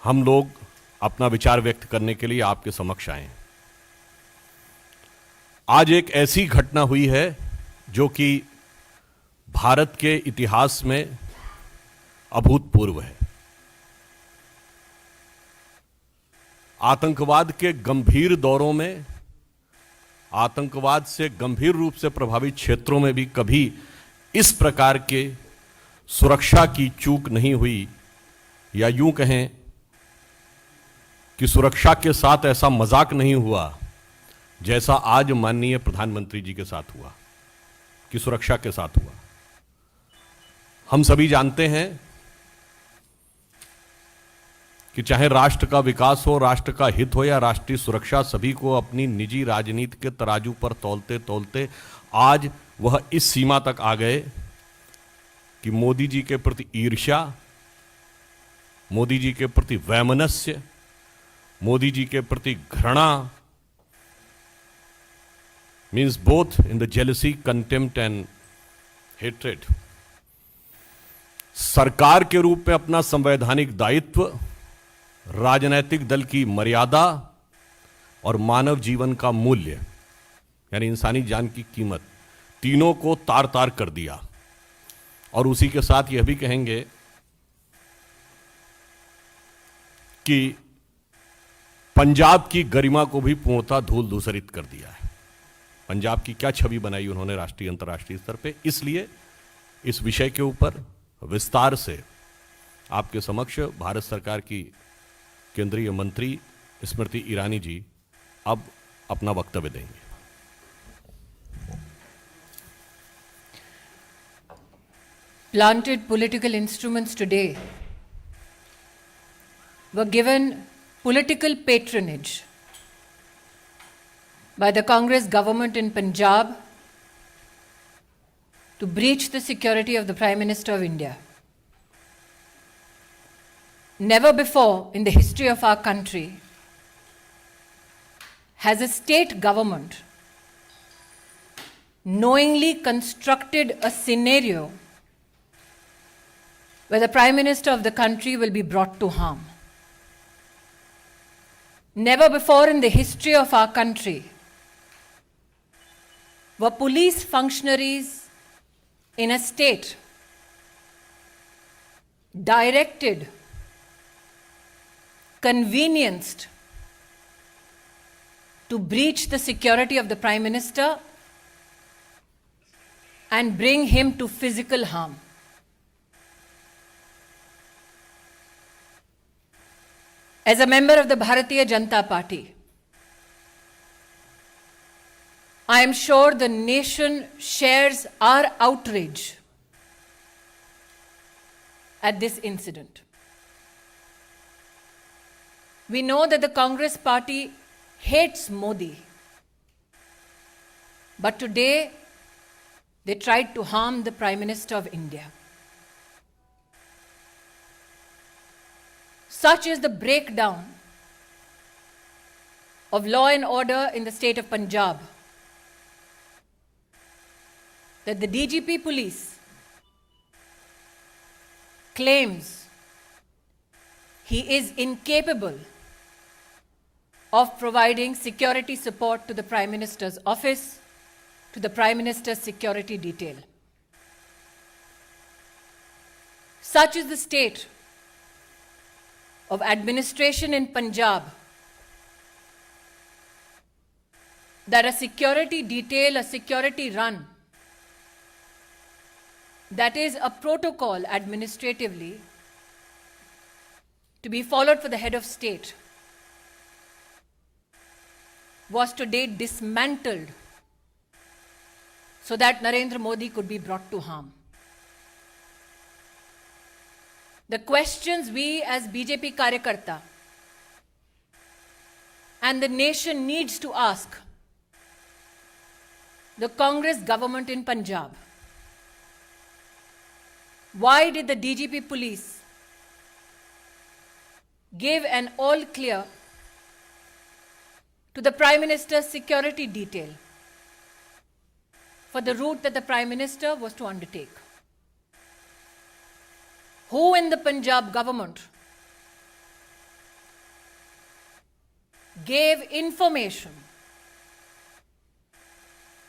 हम लोग अपना विचार व्यक्त करने के लिए आपके समक्ष आए हैं। आज एक ऐसी घटना हुई है जो कि भारत के इतिहास में अभूतपूर्व है। आतंकवाद के गंभीर दौरों में, आतंकवाद से गंभीर रूप से प्रभावित क्षेत्रों में भी कभी इस प्रकार के सुरक्षा की चूक नहीं हुई, या यूं कहें कि सुरक्षा के साथ ऐसा मजाक नहीं हुआ जैसा आज माननीय प्रधानमंत्री जी के साथ हुआ, कि सुरक्षा के साथ हुआ। हम सभी जानते हैं कि चाहे राष्ट्र का विकास हो, राष्ट्र का हित हो या राष्ट्रीय सुरक्षा, सभी को अपनी निजी राजनीति के तराजू पर तौलते तौलते आज वह इस सीमा तक आ गए कि मोदी जी के प्रति ईर्ष्या, मोदी जी के प्रति वैमनस्य, मोदी जी के प्रति घृणा, means both in the jealousy, contempt and hatred, सरकार के रूप में अपना संवैधानिक दायित्व, राजनैतिक दल की मर्यादा और मानव जीवन का मूल्य यानी इंसानी जान की कीमत, तीनों को तार तार कर दिया। और उसी के साथ यह भी कहेंगे कि पंजाब की गरिमा को भी पूर्णतः धूल धूसरित कर दिया है। पंजाब की क्या छवि बनाई उन्होंने राष्ट्रीय अंतर्राष्ट्रीय स्तर पे। इसलिए इस विषय के ऊपर विस्तार से आपके समक्ष भारत सरकार की केंद्रीय मंत्री स्मृति ईरानी जी अब अपना वक्तव्य देंगे। Planted political instruments today were given political patronage by the Congress government in Punjab to breach the security of the Prime Minister of India. Never before in the history of our country has a state government knowingly constructed a scenario where the Prime Minister of the country will be brought to harm. Never before in the history of our country were police functionaries in a state directed, convenienced to breach the security of the Prime Minister and bring him to physical harm. As a member of the Bharatiya Janata Party, I am sure the nation shares our outrage at this incident. We know that the Congress party hates Modi, but today they tried to harm the Prime Minister of India. Such is the breakdown of law and order in the state of Punjab that the DGP police claims he is incapable of providing security support to the Prime Minister's office, to the Prime Minister's security detail. Such is the state of administration in Punjab that a security detail, a security run, that is a protocol administratively to be followed for the head of state, was today dismantled so that Narendra Modi could be brought to harm. The questions we as BJP Karyakarta and the nation needs to ask the Congress government in Punjab: why did the DGP police give an all clear to the Prime Minister's security detail for the route that the Prime Minister was to undertake? Who in the Punjab government gave information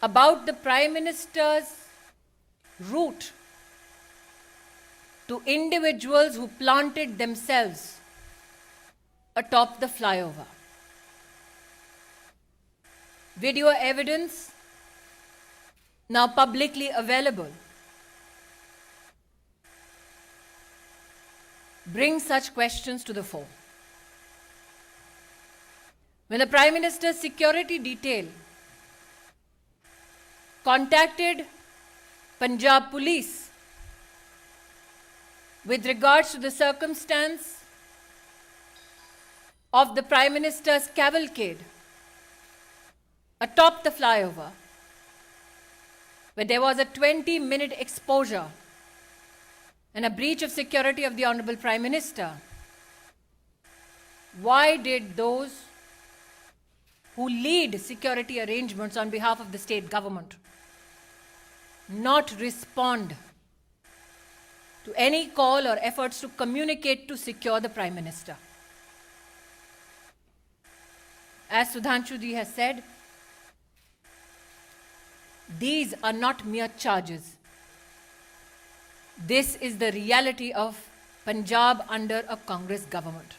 about the Prime Minister's route to individuals who planted themselves atop the flyover. Video evidence now publicly available brings such questions to the fore. When the Prime Minister's security detail contacted Punjab Police with regards to the circumstance of the Prime Minister's cavalcade atop the flyover, where there was a 20-minute exposure and a breach of security of the Honorable Prime Minister, why did those who lead security arrangements on behalf of the state government not respond to any call or efforts to communicate to secure the Prime Minister? As Sudhanshu ji has said, these are not mere charges. This is the reality of Punjab under a Congress government.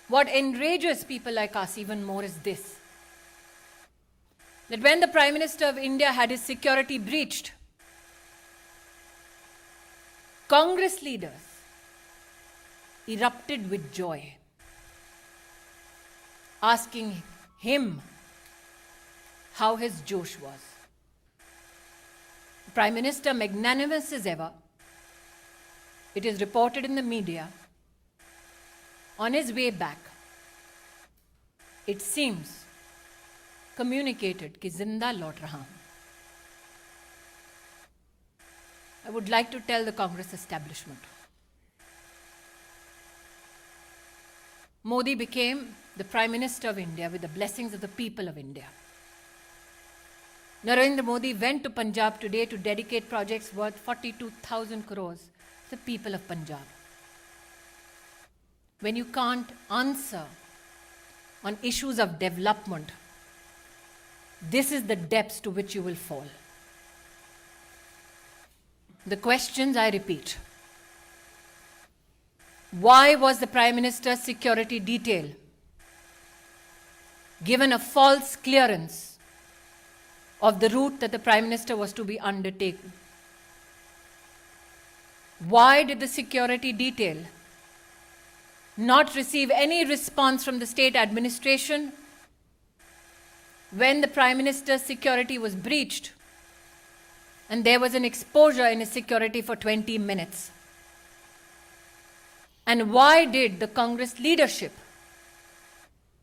What enrages people like us even more is this: that when the Prime Minister of India had his security breached, Congress leaders erupted with joy, asking him how his Josh was. The Prime Minister, magnanimous as ever, it is reported in the media, on his way back, it seems, communicated कि जिंदा लौट रहा हूं. I would like to tell the Congress establishment, Modi became the Prime Minister of India with the blessings of the people of India. Narendra Modi went to Punjab today to dedicate projects worth 42,000 crores to the people of Punjab. When you can't answer on issues of development, this is the depths to which you will fall. The questions, I repeat: why was the Prime Minister's security detail given a false clearance of the route that the Prime Minister was to be undertaken? Why did the security detail not receive any response from the state administration when the Prime Minister's security was breached and there was an exposure in his security for 20 minutes? And why did the Congress leadership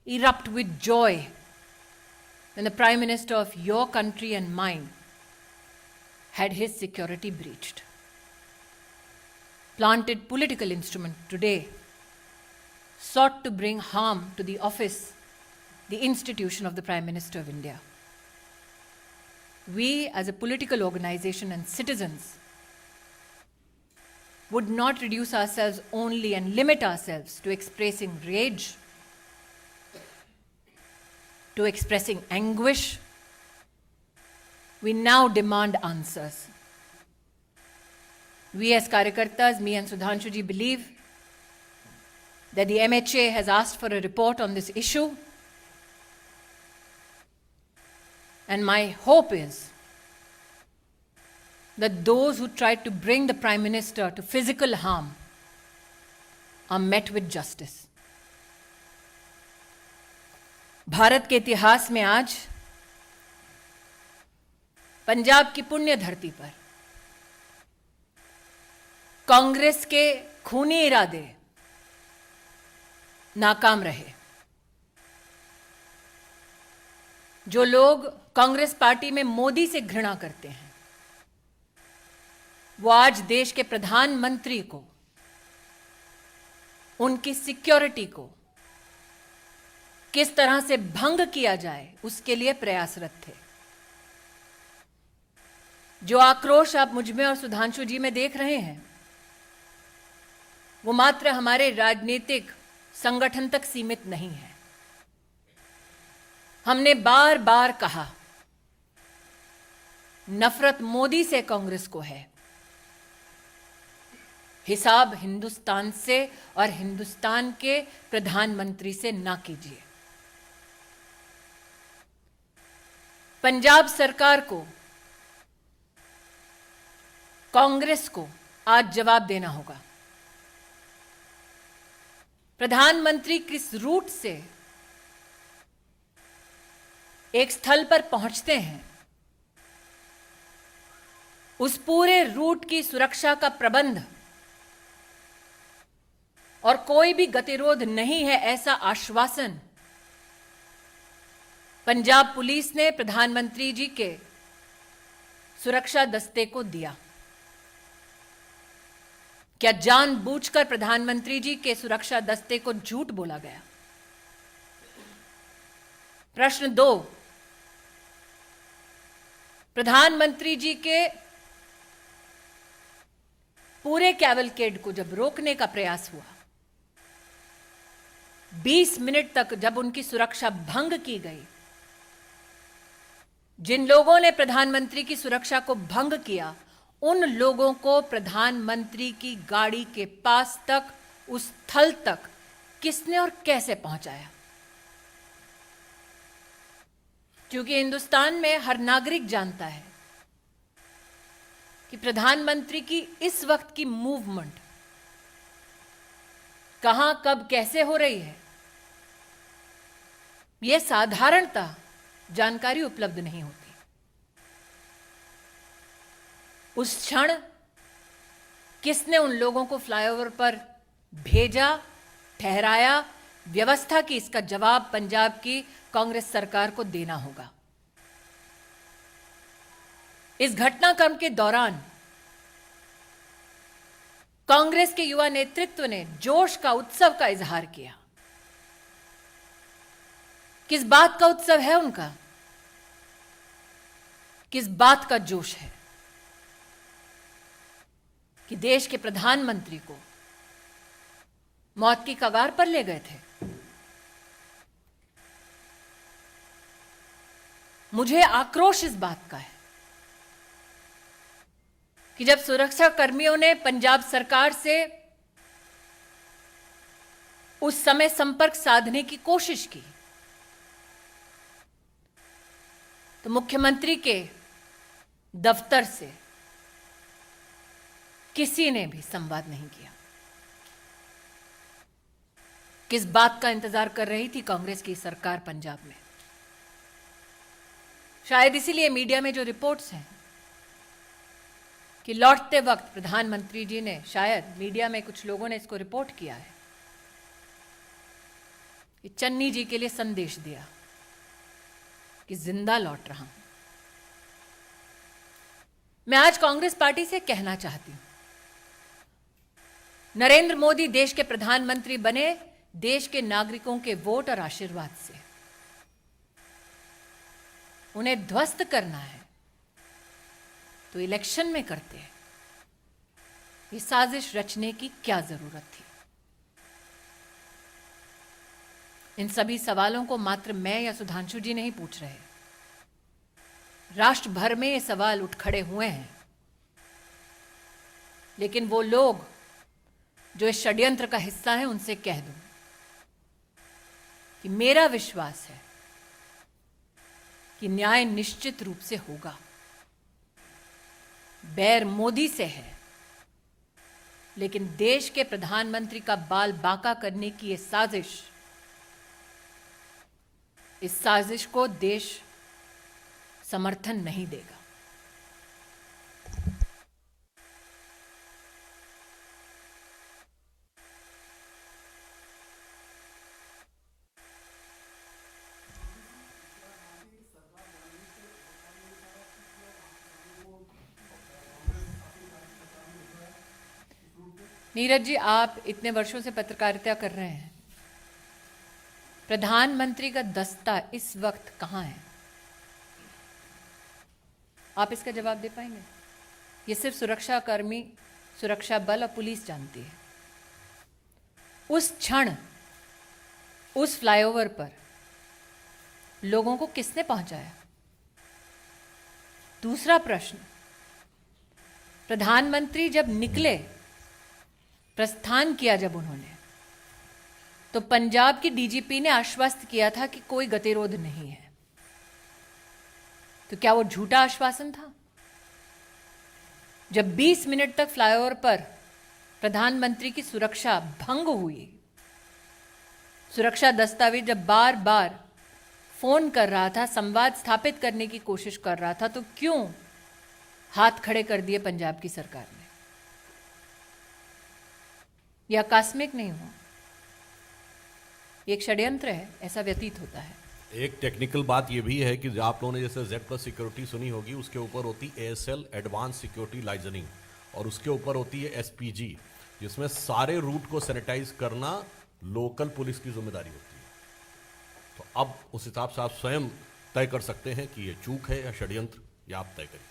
erupt with joy when the Prime Minister of your country and mine had his security breached? Planted political instrument today sought to bring harm to the office, the institution of the Prime Minister of India. We, as a political organization and citizens, would not reduce ourselves only and limit ourselves to expressing rage, to expressing anguish. We now demand answers. We as Karyakartas, me and Sudhanshu ji, believe that the MHA has asked for a report on this issue. And my hope is that those who tried to bring the Prime Minister to physical harm are met with justice. Bharat के इतिहास में आज पंजाब की पुण्य धरती पर कांग्रेस के खूनी इरादे नाकाम रहे. जो लोग कांग्रेस पार्टी में मोदी से घृणा करते हैं, वो आज देश के प्रधानमंत्री को, उनकी सिक्योरिटी को किस तरह से भंग किया जाए उसके लिए प्रयासरत थे. जो आक्रोश आप मुझ में और सुधांशु जी में देख रहे हैं, वो मात्र हमारे राजनीतिक संगठन तक सीमित नहीं है। हमने बार बार कहा, नफरत मोदी से कांग्रेस को है, हिसाब हिंदुस्तान से और हिंदुस्तान के प्रधानमंत्री से ना कीजिए। पंजाब सरकार को, कांग्रेस को आज जवाब देना होगा। प्रधानमंत्री किस रूट से एक स्थल पर पहुंचते हैं, उस पूरे रूट की सुरक्षा का प्रबंध और कोई भी गतिरोध नहीं है, ऐसा आश्वासन पंजाब पुलिस ने प्रधानमंत्री जी के सुरक्षा दस्ते को दिया। क्या जानबूझकर प्रधानमंत्री जी के सुरक्षा दस्ते को झूठ बोला गया? प्रश्न 2, प्रधानमंत्री जी के पूरे कैवलकेड को जब रोकने का प्रयास हुआ, 20 मिनट तक जब उनकी सुरक्षा भंग की गई, जिन लोगों ने प्रधानमंत्री की सुरक्षा को भंग किया, उन लोगों को प्रधानमंत्री की गाड़ी के पास तक, उस स्थल तक किसने और कैसे पहुंचाया? क्योंकि हिंदुस्तान में हर नागरिक जानता है कि प्रधानमंत्री की इस वक्त की मूवमेंट कहां, कब, कैसे हो रही है, यह साधारणतः जानकारी उपलब्ध नहीं होती। उस क्षण किसने उन लोगों को फ्लाईओवर पर भेजा, ठहराया, व्यवस्था की, इसका जवाब पंजाब की कांग्रेस सरकार को देना होगा। इस घटनाक्रम के दौरान कांग्रेस के युवा नेतृत्व ने जोश का, उत्सव का इजहार किया। किस बात का उत्सव है उनका? किस बात का जोश है? कि देश के प्रधानमंत्री को मौत की कगार पर ले गए थे। मुझे आक्रोश इस बात का है कि जब सुरक्षा कर्मियों ने पंजाब सरकार से उस समय संपर्क साधने की कोशिश की, तो मुख्यमंत्री के दफ्तर से किसी ने भी संवाद नहीं किया। किस बात का इंतजार कर रही थी कांग्रेस की सरकार पंजाब में? शायद इसीलिए मीडिया में जो रिपोर्ट्स हैं कि लौटते वक्त प्रधानमंत्री जी ने, शायद मीडिया में कुछ लोगों ने इसको रिपोर्ट किया है कि चन्नी जी के लिए संदेश दिया कि जिंदा लौट रहा हूं। मैं आज कांग्रेस पार्टी से कहना चाहती हूं, नरेंद्र मोदी देश के प्रधानमंत्री बने देश के नागरिकों के वोट और आशीर्वाद से। उन्हें ध्वस्त करना है तो इलेक्शन में करते हैं। ये साजिश रचने की क्या जरूरत थी? इन सभी सवालों को मात्र मैं या सुधांशु जी नहीं पूछ रहे, राष्ट्र भर में ये सवाल उठ खड़े हुए हैं। लेकिन वो लोग जो इस षड्यंत्र का हिस्सा है, उनसे कह दूं कि मेरा विश्वास है कि न्याय निश्चित रूप से होगा। बैर मोदी से है, लेकिन देश के प्रधानमंत्री का बाल बांका करने की ये साजिश, इस साजिश को देश समर्थन नहीं देगा। नीरज जी, आप इतने वर्षों से पत्रकारिता कर रहे हैं, प्रधानमंत्री का दस्ता इस वक्त कहां है? आप इसका जवाब दे पाएंगे? ये सिर्फ सुरक्षा कर्मी, सुरक्षा बल और पुलिस जानती है। उस क्षण उस फ्लाईओवर पर लोगों को किसने पहुंचाया? दूसरा प्रश्न, प्रधानमंत्री जब निकले, प्रस्थान किया जब उन्होंने, तो पंजाब की डीजीपी ने आश्वस्त किया था कि कोई गतिरोध नहीं है। तो क्या वो झूठा आश्वासन था? जब 20 मिनट तक फ्लाईओवर पर प्रधानमंत्री की सुरक्षा भंग हुई, सुरक्षा दस्तावेज जब बार बार फोन कर रहा था, संवाद स्थापित करने की कोशिश कर रहा था, तो क्यों हाथ खड़े कर दिए पंजाब की सरकार ने? यह आकस्मिक नहीं हुआ, एक षड्यंत्र है, ऐसा व्यतीत होता है। एक टेक्निकल बात यह भी है कि आप लोगों ने जैसे Z+ सिक्योरिटी सुनी होगी, उसके ऊपर होती ASL एडवांस सिक्योरिटी लाइजनिंग, और उसके ऊपर होती है SPG, जिसमें सारे रूट को सैनिटाइज करना लोकल पुलिस की जिम्मेदारी होती है। तो अब उस हिसाब से आप स्वयं तय कर सकते हैं कि ये चूक है या षड्यंत्र, या आप तय करिए।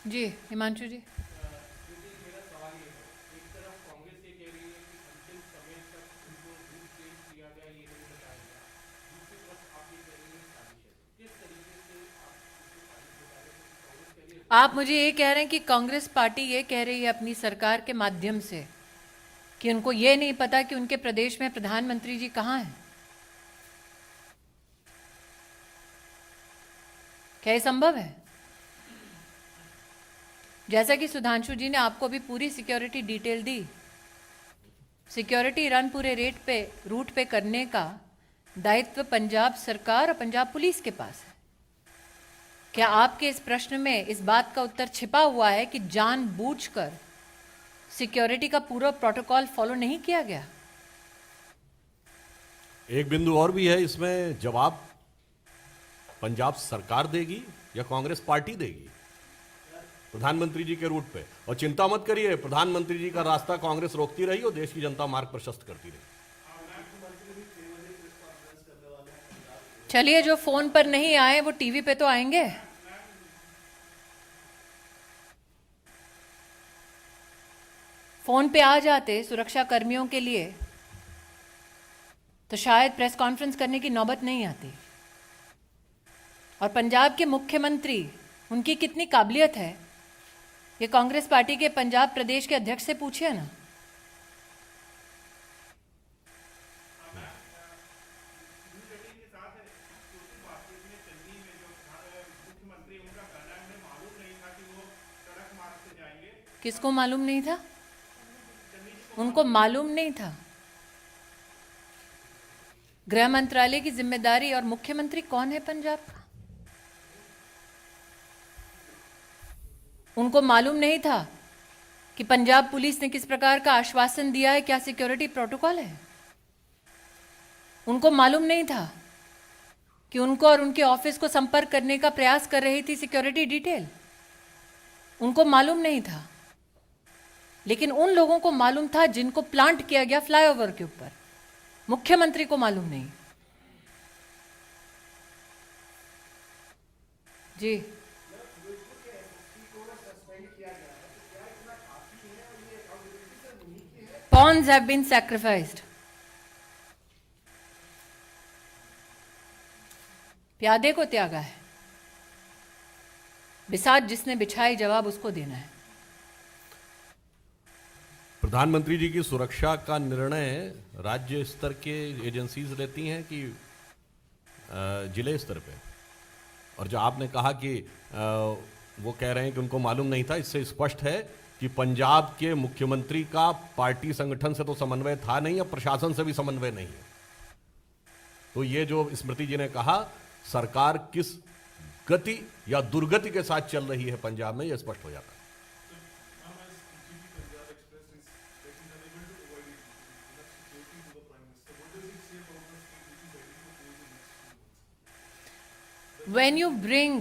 जी हिमांशु जी। आप मुझे ये कह रहे हैं कि कांग्रेस पार्टी ये कह रही है अपनी सरकार के माध्यम से कि उनको ये नहीं पता कि उनके प्रदेश में प्रधानमंत्री जी कहाँ हैं? क्या ये संभव है? जैसा कि सुधांशु जी ने आपको भी पूरी सिक्योरिटी डिटेल दी, सिक्योरिटी रन पूरे रूट पे करने का दायित्व पंजाब सरकार और पंजाब पुलिस के पास है। क्या आपके इस प्रश्न में इस बात का उत्तर छिपा हुआ है कि जानबूझकर सिक्योरिटी का पूरा प्रोटोकॉल फॉलो नहीं किया गया? एक बिंदु और भी है इसमें, जवाब पंजाब सरकार देगी या कांग्रेस पार्टी देगी प्रधानमंत्री जी के रूट पे। और चिंता मत करिए, प्रधानमंत्री जी का रास्ता कांग्रेस रोकती रही और देश की जनता मार्ग प्रशस्त करती रही। चलिए, जो फोन पर नहीं आए वो टीवी पे तो आएंगे। फोन पे आ जाते सुरक्षा कर्मियों के लिए तो शायद प्रेस कॉन्फ्रेंस करने की नौबत नहीं आती। और पंजाब के मुख्यमंत्री, उनकी कितनी काबिलियत है, ये कांग्रेस पार्टी के पंजाब प्रदेश के अध्यक्ष से पूछिए ना। किसको मालूम नहीं था? उनको मालूम नहीं था। गृह मंत्रालय की जिम्मेदारी और मुख्यमंत्री कौन है पंजाब का? उनको मालूम नहीं था कि पंजाब पुलिस ने किस प्रकार का आश्वासन दिया है, क्या सिक्योरिटी प्रोटोकॉल है? उनको मालूम नहीं था कि उनको और उनके ऑफिस को संपर्क करने का प्रयास कर रही थी सिक्योरिटी डिटेल? उनको मालूम नहीं था। लेकिन उन लोगों को मालूम था जिनको प्लांट किया गया फ्लाईओवर के ऊपर, मुख्यमंत्री को मालूम नहीं। जी, pawns have been sacrificed. प्यादे को त्यागा है, बिसात जिसने बिछाई, जवाब उसको देना है। प्रधानमंत्री जी की सुरक्षा का निर्णय राज्य स्तर के एजेंसीज लेती हैं कि जिले स्तर पे? और जो आपने कहा कि वो कह रहे हैं कि उनको मालूम नहीं था, इससे स्पष्ट है कि पंजाब के मुख्यमंत्री का पार्टी संगठन से तो समन्वय था नहीं और प्रशासन से भी समन्वय नहीं है। तो ये जो स्मृति जी ने कहा, सरकार किस गति या दुर्गति के साथ चल रही है पंजाब में, यह स्पष्ट हो जाता है। When you bring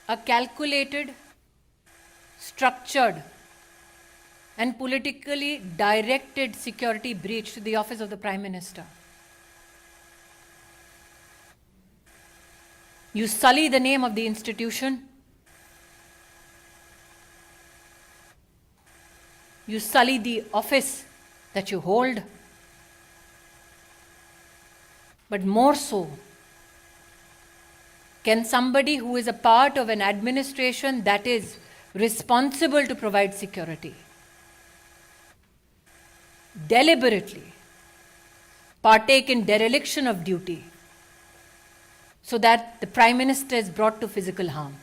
a calculated, structured and politically directed security breach to the office of the Prime Minister. You sully the name of the institution. You sully the office that you hold. But more so, can somebody who is a part of an administration that is responsible to provide security deliberately partake in dereliction of duty so that the Prime Minister is brought to physical harm?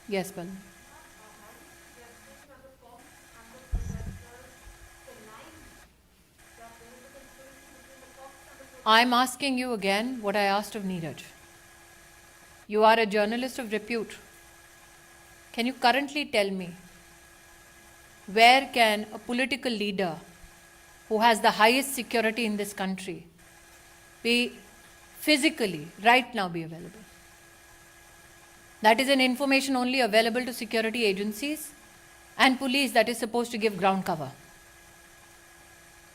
Yes, Balan. I'm asking you again what I asked of Neeraj. You are a journalist of repute. Can you currently tell me where can a political leader who has the highest security in this country be physically right now be available? That is an information only available to security agencies and police that is supposed to give ground cover.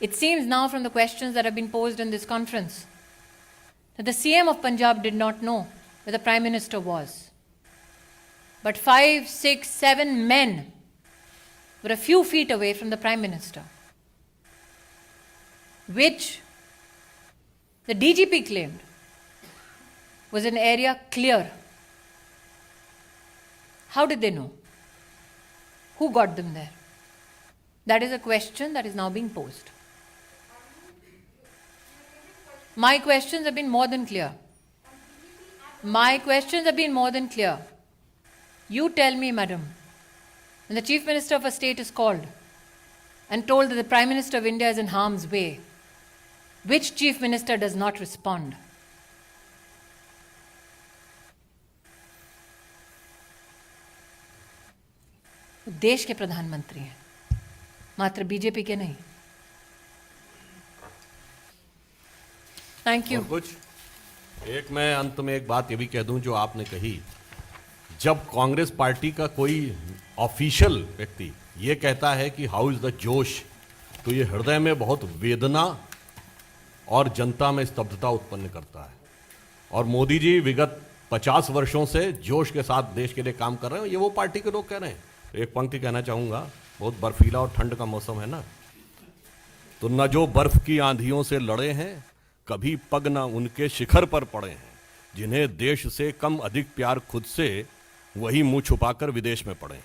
It seems now from the questions that have been posed in this conference that the CM of Punjab did not know where the Prime Minister was. But 5, 6, 7 men were a few feet away from the Prime Minister, which the DGP claimed was an area clear. How did they know? Who got them there? That is a question that is now being posed. My questions have been more than clear. My questions have been more than clear. You tell me, madam, when the Chief Minister of a state is called and told that the Prime Minister of India is in harm's way, which Chief Minister does not respond? देश के प्रधानमंत्री हैं, मात्र BJP के नहीं. Thank you. और कुछ एक मैं अंत में एक बात ये भी कह दूं जो आपने कही, जब कांग्रेस पार्टी का कोई ऑफिशियल व्यक्ति ये कहता है कि हाउ इज द जोश, तो ये हृदय में बहुत वेदना और जनता में स्तब्धता उत्पन्न करता है. और मोदी जी विगत 50 वर्षों से जोश के साथ देश के लिए काम कर रहे हैं, ये वो पार्टी के लोग कह रहे हैं. तो एक पंक्ति कहना चाहूँगा, बहुत बर्फीला और ठंड का मौसम है ना, तो न जो बर्फ की आंधियों से लड़े हैं, कभी पग न उनके शिखर पर पड़े हैं, जिन्हें देश से कम अधिक प्यार खुद से, वही मुंह छुपाकर विदेश में पड़े हैं.